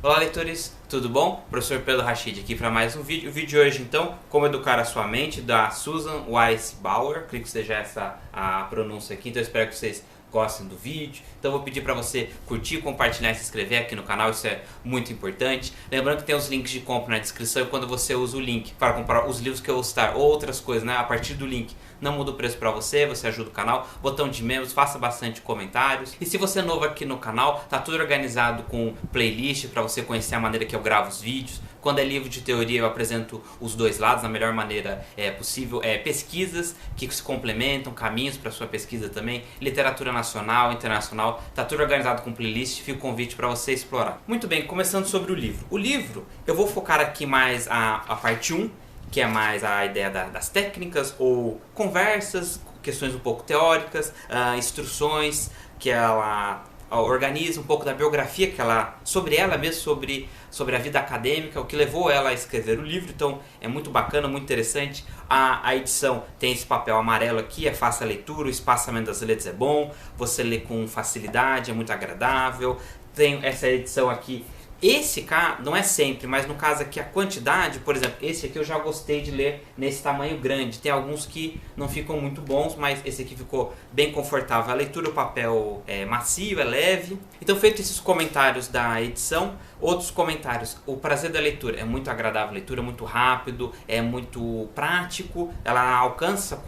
Olá leitores, tudo bom? Professor Pedro Rachid aqui para mais um vídeo. O vídeo de hoje então, como educar a sua mente, da Susan Weisbauer. Creio que seja essa a pronúncia aqui, então eu espero que vocês gostem do vídeo. Então eu vou pedir para você curtir, compartilhar e se inscrever aqui no canal, isso é muito importante. Lembrando que tem os links de compra na descrição e quando você usa o link para comprar os livros que eu vou citar ou outras coisas, né, a partir do link, não muda o preço para você, você ajuda o canal. Botão de membros, faça bastante comentários. E se você é novo aqui no canal, tá tudo organizado com playlist para você conhecer a maneira que eu gravo os vídeos. Quando é livro de teoria eu apresento os dois lados da melhor maneira possível. Pesquisas que se complementam, caminhos para sua pesquisa também. Literatura nacional, internacional, tá tudo organizado com playlist. Fica o convite para você explorar. Muito bem, começando sobre o livro. O livro, eu vou focar aqui mais a parte 1, que é mais a ideia das técnicas ou conversas, questões um pouco teóricas, instruções que ela organiza, um pouco da biografia que ela, sobre ela mesmo, sobre a vida acadêmica, o que levou ela a escrever o livro. Então é muito bacana, muito interessante. A edição tem esse papel amarelo aqui, é fácil a leitura, o espaçamento das letras é bom, você lê com facilidade, é muito agradável. Tem essa edição aqui. Esse cá não é sempre, mas no caso aqui a quantidade, por exemplo, esse aqui eu já gostei de ler nesse tamanho grande. Tem alguns que não ficam muito bons, mas esse aqui ficou bem confortável. A leitura, o papel é macio, é leve. Então, feito esses comentários da edição, outros comentários. O prazer da leitura é muito agradável, a leitura é muito rápido, é muito prático. Ela alcança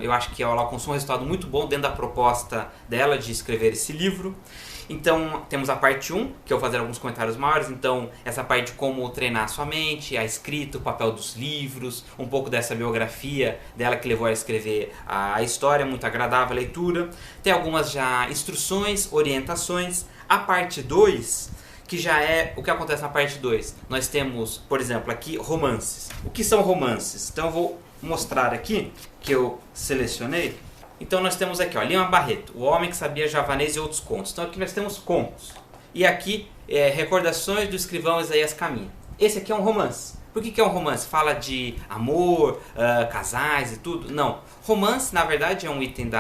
eu acho que ela alcançou um resultado muito bom dentro da proposta dela de escrever esse livro. Então, temos a parte 1, que eu vou fazer alguns comentários maiores. Então, essa parte de como treinar a sua mente, a escrita, o papel dos livros, um pouco dessa biografia dela que levou a escrever a história, muito agradável a leitura. Tem algumas já instruções, orientações. A parte 2, que já é o que acontece na parte 2. Nós temos, por exemplo, aqui romances. O que são romances? Então, eu vou mostrar aqui, que eu selecionei. Então nós temos aqui, ó, Lima Barreto, O Homem que Sabia Javanês e Outros Contos. Então aqui nós temos contos. E aqui, Recordações do Escrivão Isaías Caminha. Esse aqui é um romance. Por que é um romance? Fala de amor, casais e tudo? Não. Romance, na verdade, é um item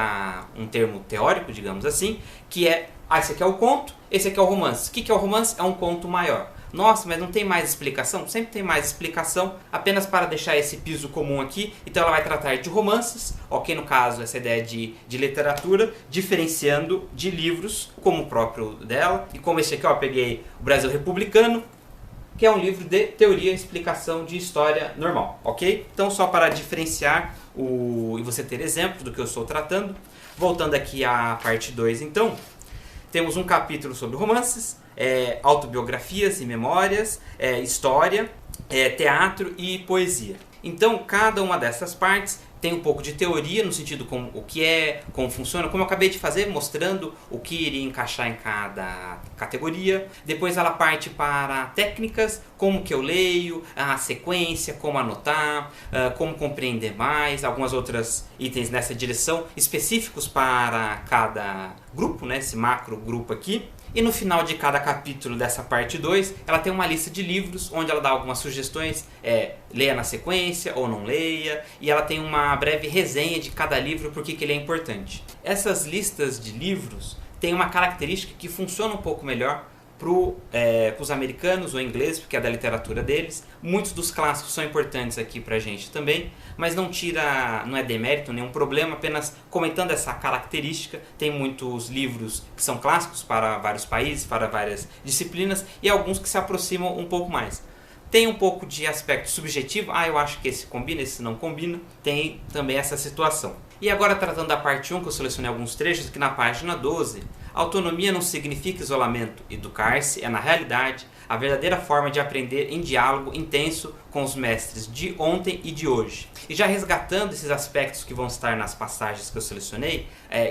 um termo teórico, digamos assim, que é, esse aqui é o conto, esse aqui é o romance. O que é o romance? É um conto maior. Nossa, mas não tem mais explicação? Sempre tem mais explicação, apenas para deixar esse piso comum aqui. Então ela vai tratar de romances, ok? No caso, essa ideia de literatura, diferenciando de livros, como o próprio dela. E como esse aqui, ó, eu peguei o Brasil Republicano, que é um livro de teoria e explicação de história normal, ok? Então só para diferenciar e você ter exemplos do que eu estou tratando. Voltando aqui à parte 2, então, temos um capítulo sobre romances, autobiografias e memórias, história, teatro e poesia. Então, cada uma dessas partes tem um pouco de teoria, no sentido como o que é, como funciona, como eu acabei de fazer, mostrando o que iria encaixar em cada categoria. Depois ela parte para técnicas, como que eu leio, a sequência, como anotar, como compreender mais, algumas outras itens nessa direção, específicos para cada grupo, né, esse macro grupo aqui. E no final de cada capítulo dessa parte 2, ela tem uma lista de livros, onde ela dá algumas sugestões, leia na sequência ou não leia, e ela tem uma breve resenha de cada livro, por que ele é importante. Essas listas de livros têm uma característica que funciona um pouco melhor para os americanos ou ingleses, porque é da literatura deles. Muitos dos clássicos são importantes aqui para a gente também, mas não é demérito, nenhum problema, apenas comentando essa característica. Tem muitos livros que são clássicos para vários países, para várias disciplinas, e alguns que se aproximam um pouco mais. Tem um pouco de aspecto subjetivo, eu acho que esse combina, esse não combina, tem também essa situação. E agora tratando da parte 1, que eu selecionei alguns trechos, aqui na página 12, autonomia não significa isolamento, educar-se é na realidade a verdadeira forma de aprender em diálogo intenso com os mestres de ontem e de hoje. E já resgatando esses aspectos que vão estar nas passagens que eu selecionei,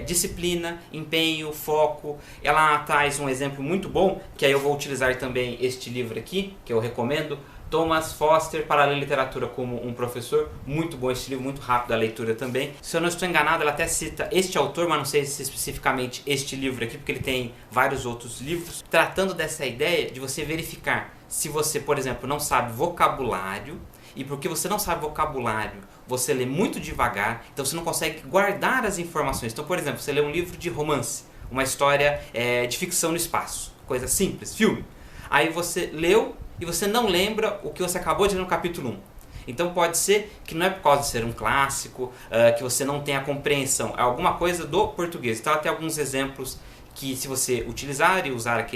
disciplina, empenho, foco. Ela traz um exemplo muito bom, que aí eu vou utilizar também este livro aqui, que eu recomendo, Thomas Foster, Para Ler Literatura como um Professor. Muito bom esse livro, muito rápido a leitura também. Se eu não estou enganado, ela até cita este autor, mas não sei se especificamente este livro aqui, porque ele tem vários outros livros, tratando dessa ideia de você verificar se você, por exemplo, não sabe vocabulário, e porque você não sabe vocabulário, você lê muito devagar, então você não consegue guardar as informações. Então, por exemplo, você lê um livro de romance, uma história de ficção no espaço, coisa simples, filme. aí você leu e você não lembra o que você acabou de ler no capítulo 1. Então pode ser que não é por causa de ser um clássico, que você não tenha compreensão, é alguma coisa do português. Então até alguns exemplos que, se você utilizar e usar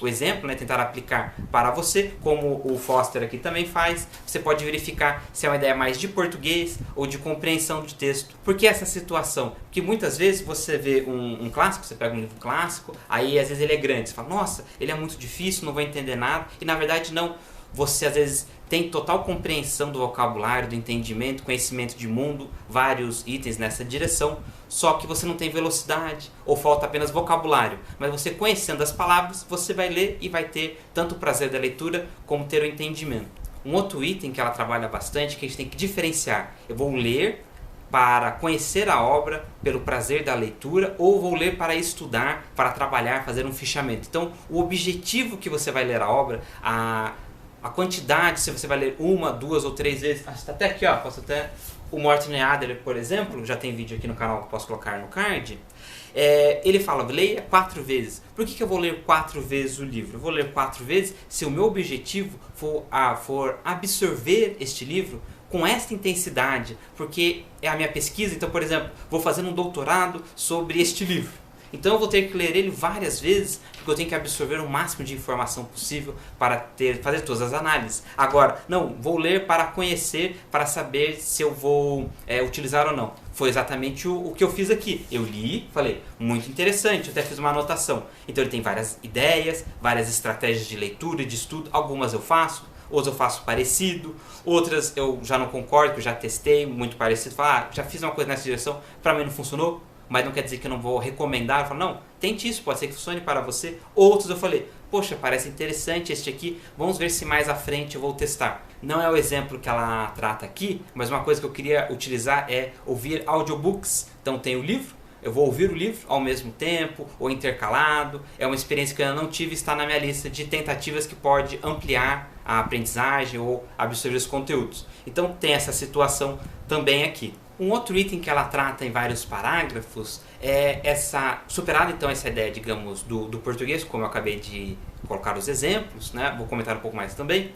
o exemplo, né, tentar aplicar para você, como o Foster aqui também faz, você pode verificar se é uma ideia mais de português ou de compreensão de texto. Por que essa situação? Porque muitas vezes você vê um clássico, você pega um livro clássico, aí às vezes ele é grande, você fala, nossa, ele é muito difícil, não vou entender nada, e na verdade não. Você às vezes tem total compreensão do vocabulário, do entendimento, conhecimento de mundo, vários itens nessa direção, só que você não tem velocidade ou falta apenas vocabulário. Mas você conhecendo as palavras, você vai ler e vai ter tanto o prazer da leitura como ter o entendimento. Um outro item que ela trabalha bastante, que a gente tem que diferenciar. Eu vou ler para conhecer a obra pelo prazer da leitura, ou vou ler para estudar, para trabalhar, fazer um fichamento. Então, o objetivo que você vai ler a obra, a quantidade, se você vai ler 1, 2 ou 3 vezes, está até aqui, ó, posso até... O Morten Adler, por exemplo, já tem vídeo aqui no canal que posso colocar no card, ele fala, leia 4 vezes. Por que eu vou ler 4 vezes o livro? Eu vou ler 4 vezes se o meu objetivo for absorver este livro com esta intensidade, porque é a minha pesquisa. Então, por exemplo, vou fazer um doutorado sobre este livro. Então eu vou ter que ler ele várias vezes, porque eu tenho que absorver o máximo de informação possível para fazer todas as análises. Agora, não, vou ler para conhecer, para saber se eu vou utilizar ou não. Foi exatamente o que eu fiz aqui. Eu li, falei, muito interessante, até fiz uma anotação. Então ele tem várias ideias, várias estratégias de leitura e de estudo, algumas eu faço, outras eu faço parecido, outras eu já não concordo, que eu já testei, muito parecido, falo, já fiz uma coisa nessa direção, para mim não funcionou, mas não quer dizer que eu não vou recomendar. Eu falo, não, tente isso, pode ser que funcione para você. Outros eu falei, poxa, parece interessante este aqui, vamos ver se mais à frente eu vou testar. Não é o exemplo que ela trata aqui, mas uma coisa que eu queria utilizar é ouvir audiobooks. Então tem o livro, eu vou ouvir o livro ao mesmo tempo, ou intercalado. É uma experiência que eu ainda não tive, está na minha lista de tentativas que pode ampliar a aprendizagem ou absorver os conteúdos. Então tem essa situação também aqui. Um outro item que ela trata em vários parágrafos é superada então essa ideia, digamos, do português, como eu acabei de colocar os exemplos, né? Vou comentar um pouco mais também.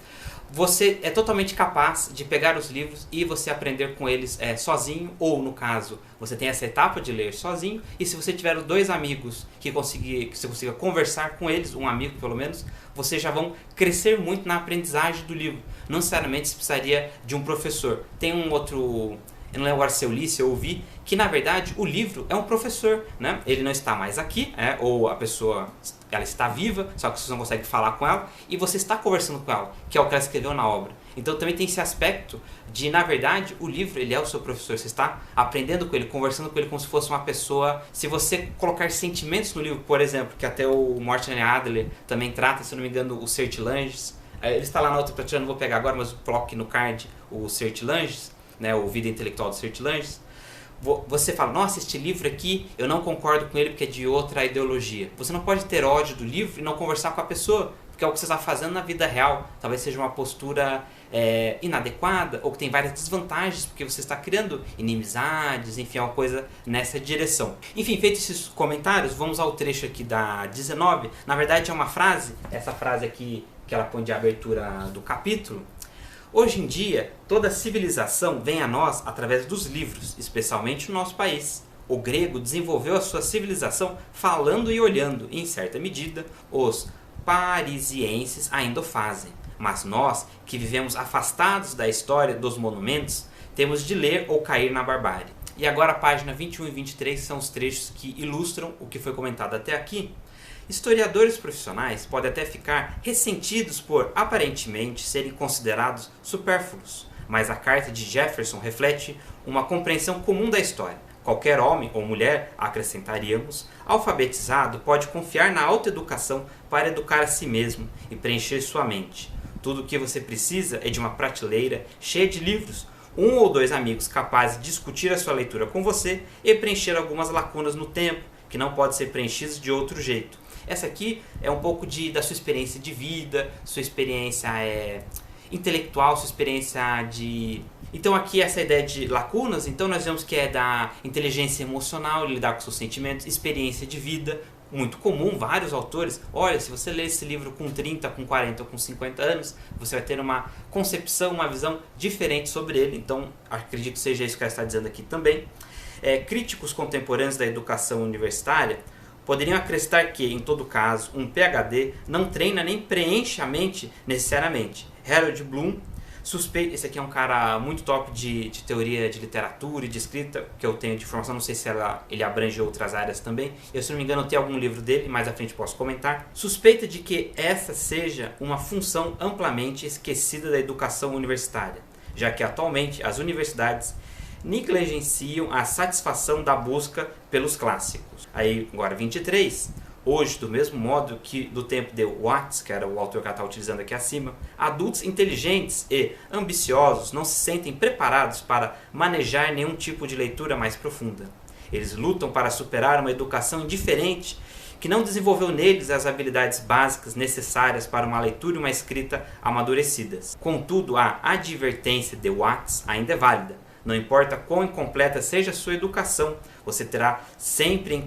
Você é totalmente capaz de pegar os livros e você aprender com eles sozinho, ou no caso, você tem essa etapa de ler sozinho, e se você tiver 2 amigos que você consiga conversar com eles, um amigo pelo menos, vocês já vão crescer muito na aprendizagem do livro. Não necessariamente se precisaria de um professor. Tem um outro... Eu não lembro agora se eu li, se eu ouvi, que na verdade o livro é um professor, né? Ele não está mais aqui, ou a pessoa ela está viva, só que você não consegue falar com ela, e você está conversando com ela, que é o que ela escreveu na obra. Então também tem esse aspecto de, na verdade, o livro ele é o seu professor, você está aprendendo com ele, conversando com ele como se fosse uma pessoa. Se você colocar sentimentos no livro, por exemplo, que até o Morten Adler também trata, se não me engano, o Sertilanges, ele está lá na outra prateleira, não vou pegar agora, mas eu coloco aqui no card o Sertilanges, né, o Vida Intelectual do Sertilanges. Você fala, nossa, este livro aqui, eu não concordo com ele porque é de outra ideologia. Você não pode ter ódio do livro e não conversar com a pessoa, porque é o que você está fazendo na vida real. Talvez seja uma postura inadequada, ou que tem várias desvantagens, porque você está criando inimizades, enfim, é uma coisa nessa direção. Enfim, feitos esses comentários, vamos ao trecho aqui da 19. Na verdade é uma frase, essa frase aqui que ela põe de abertura do capítulo. Hoje em dia, toda civilização vem a nós através dos livros, especialmente no nosso país. O grego desenvolveu a sua civilização falando e olhando, e em certa medida, os parisienses ainda o fazem. Mas nós, que vivemos afastados da história dos monumentos, temos de ler ou cair na barbárie. E agora a página 21 e 23 são os trechos que ilustram o que foi comentado até aqui. Historiadores profissionais podem até ficar ressentidos por, aparentemente, serem considerados supérfluos, mas a carta de Jefferson reflete uma compreensão comum da história. Qualquer homem ou mulher, acrescentaríamos, alfabetizado pode confiar na autoeducação para educar a si mesmo e preencher sua mente. Tudo o que você precisa é de uma prateleira cheia de livros, 1 ou 2 amigos capazes de discutir a sua leitura com você e preencher algumas lacunas no tempo, que não podem ser preenchidas de outro jeito. Essa aqui é um pouco da sua experiência de vida, sua experiência intelectual, sua experiência de... Então aqui essa ideia de lacunas, então nós vemos que é da inteligência emocional, lidar com seus sentimentos, experiência de vida, muito comum, vários autores, olha, se você ler esse livro com 30, com 40 ou com 50 anos, você vai ter uma concepção, uma visão diferente sobre ele, então acredito que seja isso que ela está dizendo aqui também. Críticos contemporâneos da educação universitária poderiam acrescentar que, em todo caso, um PhD não treina nem preenche a mente necessariamente. Harold Bloom, esse aqui é um cara muito top de teoria de literatura e de escrita, que eu tenho de informação, não sei se ele abrange outras áreas também. Eu, se não me engano, tenho algum livro dele, mais à frente posso comentar. Suspeita de que essa seja uma função amplamente esquecida da educação universitária, já que atualmente as universidades negligenciam a satisfação da busca pelos clássicos. Aí, agora 23. Hoje, do mesmo modo que do tempo de Watts, que era o autor que ela está utilizando aqui acima, adultos inteligentes e ambiciosos não se sentem preparados para manejar nenhum tipo de leitura mais profunda. Eles lutam para superar uma educação indiferente que não desenvolveu neles as habilidades básicas necessárias para uma leitura e uma escrita amadurecidas. Contudo, a advertência de Watts ainda é válida. Não importa quão incompleta seja a sua educação, você estará sempre em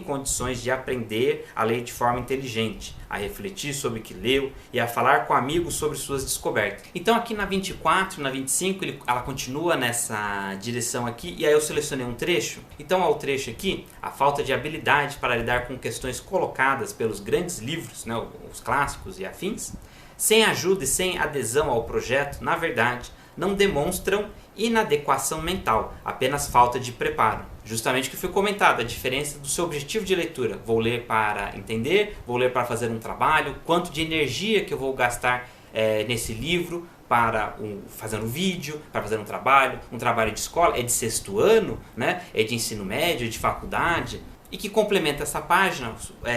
condições de aprender a ler de forma inteligente, a refletir sobre o que leu e a falar com amigos sobre suas descobertas. Então aqui na 24, na 25, ela continua nessa direção aqui, e aí eu selecionei um trecho. Então ao trecho aqui, a falta de habilidade para lidar com questões colocadas pelos grandes livros, né, os clássicos e afins, sem ajuda e sem adesão ao projeto, na verdade, não demonstram inadequação mental, apenas falta de preparo. Justamente o que foi comentado, a diferença do seu objetivo de leitura. Vou ler para entender, vou ler para fazer um trabalho, quanto de energia que eu vou gastar nesse livro para fazer um vídeo, para fazer um trabalho de escola, é de sexto ano, né? É de ensino médio, é de faculdade. E que complementa essa página,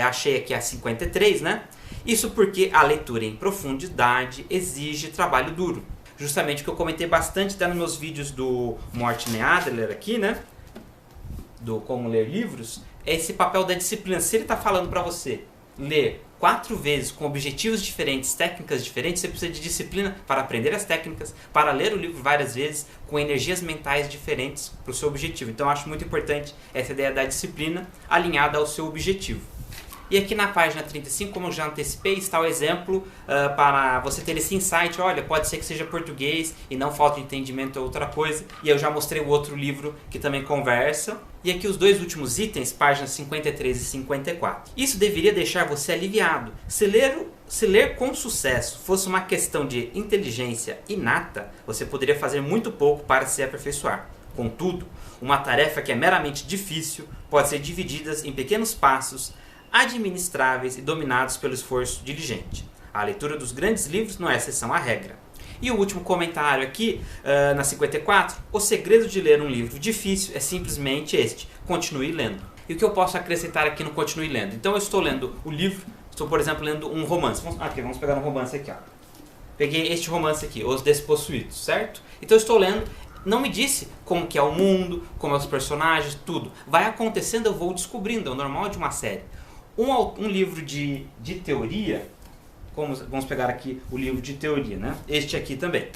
achei aqui a 53, né? Isso porque a leitura em profundidade exige trabalho duro. Justamente o que eu comentei bastante nos meus vídeos do Morten Adler aqui, né? Do Como Ler Livros, é esse papel da disciplina. Se ele está falando para você ler 4 vezes com objetivos diferentes, técnicas diferentes, você precisa de disciplina para aprender as técnicas, para ler o livro várias vezes, com energias mentais diferentes para o seu objetivo. Então eu acho muito importante essa ideia da disciplina alinhada ao seu objetivo. E aqui na página 35, como eu já antecipei, está o exemplo para você ter esse insight. Olha, pode ser que seja português e não falta de entendimento ou outra coisa. E eu já mostrei o outro livro que também conversa. E aqui os dois últimos itens, páginas 53 e 54. Isso deveria deixar você aliviado. Se ler com sucesso fosse uma questão de inteligência inata, você poderia fazer muito pouco para se aperfeiçoar. Contudo, uma tarefa que é meramente difícil pode ser dividida em pequenos passos administráveis e dominados pelo esforço diligente. A leitura dos grandes livros não é exceção à regra. E o último comentário aqui, na 54, o segredo de ler um livro difícil é simplesmente este: continue lendo. E o que eu posso acrescentar aqui no continue lendo? Então eu estou lendo o livro, estou por exemplo lendo um romance. Vamos pegar um romance aqui. Ó. Peguei este romance aqui, Os Despossuídos, certo? Então eu estou lendo. Não me disse como que é o mundo, como é os personagens, tudo. Vai acontecendo, eu vou descobrindo, é o normal de uma série. Um livro de teoria, vamos pegar aqui o livro de teoria, né? Este aqui também.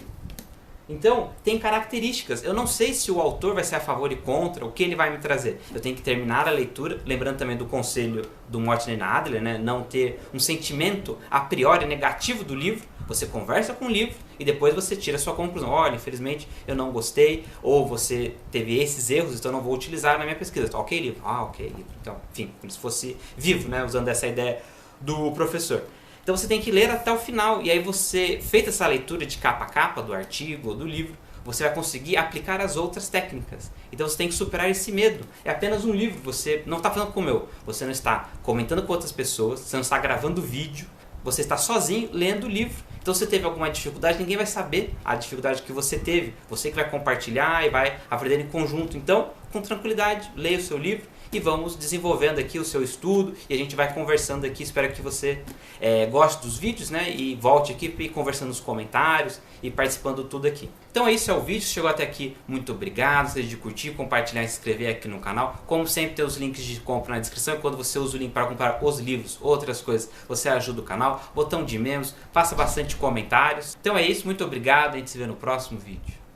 Então, tem características. Eu não sei se o autor vai ser a favor e contra, o que ele vai me trazer. Eu tenho que terminar a leitura, lembrando também do conselho do Morten Adler, né? Não ter um sentimento a priori negativo do livro. Você conversa com o livro e depois você tira a sua conclusão. Olha, infelizmente eu não gostei, ou você teve esses erros, então eu não vou utilizar na minha pesquisa. Ok, livro. Ok, livro. Então, enfim, como se fosse vivo, né? Usando essa ideia do professor. Então você tem que ler até o final, e aí você, feita essa leitura de capa a capa do artigo ou do livro, você vai conseguir aplicar as outras técnicas. Então você tem que superar esse medo. É apenas um livro, você não está falando como eu, você não está comentando com outras pessoas, você não está gravando vídeo, você está sozinho lendo o livro. Então se você teve alguma dificuldade, ninguém vai saber a dificuldade que você teve. Você que vai compartilhar e vai aprender em conjunto. Então, com tranquilidade, leia o seu livro e vamos desenvolvendo aqui o seu estudo e a gente vai conversando aqui. Espero que você goste dos vídeos, né? E volte aqui e conversando nos comentários e participando tudo aqui. Então esse é o vídeo, chegou até aqui, muito obrigado, seja de curtir, compartilhar e se inscrever aqui no canal. Como sempre tem os links de compra na descrição, e quando você usa o link para comprar os livros, outras coisas, você ajuda o canal, botão de membros, faça bastante comentários. Então é isso, muito obrigado, a gente se vê no próximo vídeo.